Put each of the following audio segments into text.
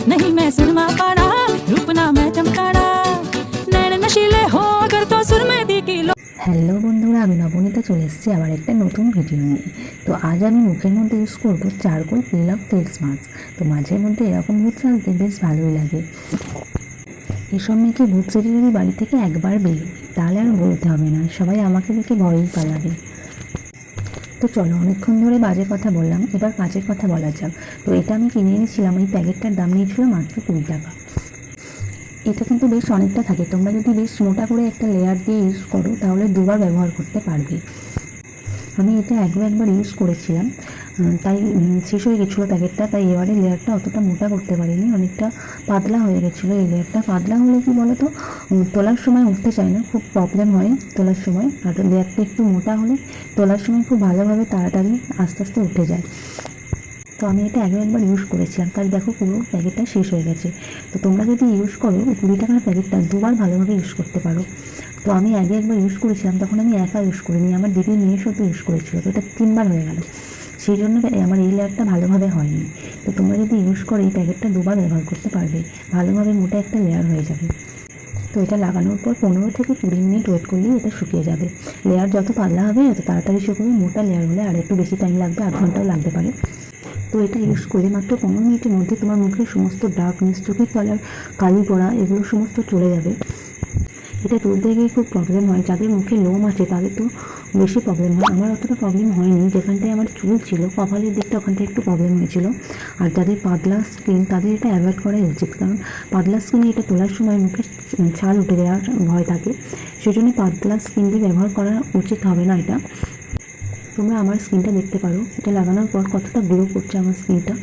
नहीं मैं सुरमा पाना रूपना मैं चमकाना नैन नशीले हो अगर तो सुरमे की लो। হ্যালো বন্ধুরা, আমি নবনীতা চলে এসেছি আবার একটা নতুন ভিডিও নিয়ে। তো আজ আমি মুখের মধ্যে ইউজ করবো charcoal pin of face mask. তো মাঝে মধ্যে এরকম ভূত চালতে বেশ ভালোই লাগে। এসব মেয়েকে ভূত সেরে যদি বাড়ি থেকে একবার বেরোয় তাহলে আর বলতে হবে না, সবাই আমাকে দেখে ভয়ই পালাবে। তো চলো, অনেকক্ষণ ধরে বাজে কথা বললাম, এবার কাজের কথা বলা যাক। তো এটা আমি কিনে এনেছিলাম, এই প্যাকেটটার দাম নিয়েছিল মাত্র 20 টাকা। এটা কিন্তু বেশ অনেকটা থাকে, তোমরা যদি বেশ মোটা করে একটা লেয়ার দিয়ে ইউজ করো তাহলে দুবার ব্যবহার করতে পারবে। আমি এটা একবার ইউজ করেছিলাম, তাই শেষ হয়ে গেছিলো প্যাকেটটা, তাই এবারে লেয়ারটা অতটা মোটা করতে পারিনি, অনেকটা পাতলা হয়ে গেছিলো। এই লেয়ারটা পাতলা হলে কি বলো তো, তোলার সময় উঠতে চায় না, খুব প্রবলেম হয় তোলার সময়। আর লেয়ারটা একটু মোটা হলে তোলার সময় খুব ভালোভাবে তাড়াতাড়ি আস্তে আস্তে উঠে যায়। তো আমি এটা একবার ইউজ করেছিলাম, তাই দেখো পুরো প্যাকেটটা শেষ হয়ে গেছে। তো তোমরা যদি ইউজ করো 20 টাকার প্যাকেটটা দুবার ভালোভাবে ইউজ করতে পারো। তো আমি একবার ইউজ করেছিলাম, তখন আমি একা ইউজ করিনি, আমার দিদির মেয়ের সাথে ইউজ করেছিল, তো এটা 3বার হয়ে গেল, সেই জন্য আমার এই লেয়ারটা ভালোভাবে হয়নি। তো তোমরা যদি ইউজ করো এই প্যাকেটটা দুবার ব্যবহার করতে পারবে, ভালোভাবে মোটা একটা লেয়ার হয়ে যাবে। তো এটা লাগানোর পর 15 থেকে 20 মিনিট ওয়েট করলেই এটা শুকিয়ে যাবে। লেয়ার যত পাতলা হবে তত তাড়াতাড়ি শুকবে, মোটা লেয়ার হলে আর একটু বেশি টাইম লাগবে, 8 ঘন্টাও লাগতে পারে। তো এটা ইউজ করলে মাত্র 15 মিনিটের মধ্যে তোমার মুখের সমস্ত ডার্কনেস, চোখের তলার কালি পড়া, এগুলো সমস্ত চলে যাবে। এটা তুলতে গিয়ে খুব প্রবলেম হয়, যাদের মুখে লোম আছে তাদের তো বেশি প্রবলেম হয়। আমার অতটা প্রবলেম হয়নি, যেখানটায় আমার চুল ছিল কপালের দিকটা ওখানটায় একটু প্রবলেম হয়েছিল। আর যাদের পাতলা স্কিন তাদের এটা অ্যাভয়েড করাই উচিত, কারণ পাতলা স্কিনে এটা তোলার সময় মুখে ছাল উঠে যাওয়ার ভয় থাকে, সেই জন্য পাতলা স্কিন দিয়ে ব্যবহার করা উচিত হবে না এটা। তোমরা আমার স্কিনটা দেখতে পারো, এটা লাগানোর পর কতটা গ্লো করছে আমার স্কিনটা।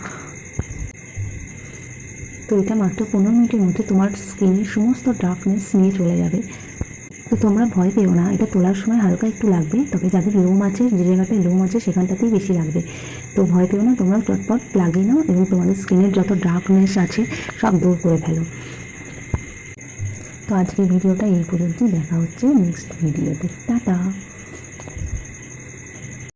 তো এটা মাত্র 15 মিনিটের মধ্যে তোমার স্কিনের সমস্ত ডার্কনেস নিয়ে চলে যাবে। তো তোমরা ভয় পেও না, এটা তোলার সময় হালকা একটু লাগবে, তবে যাদের লোম আছে, যে জায়গাটায় লোম আছে সেখানটাতেই বেশি লাগবে। তো ভয় পেও না, তোমরা চটপট লাগিয়ে নাও এবং তোমাদের স্কিনের যত ডার্কনেস আছে সব দূর করে ফেলো। তো আজকের ভিডিওটা এই পর্যন্তই, দেখা হচ্ছে নেক্সট ভিডিওতে। টাটা।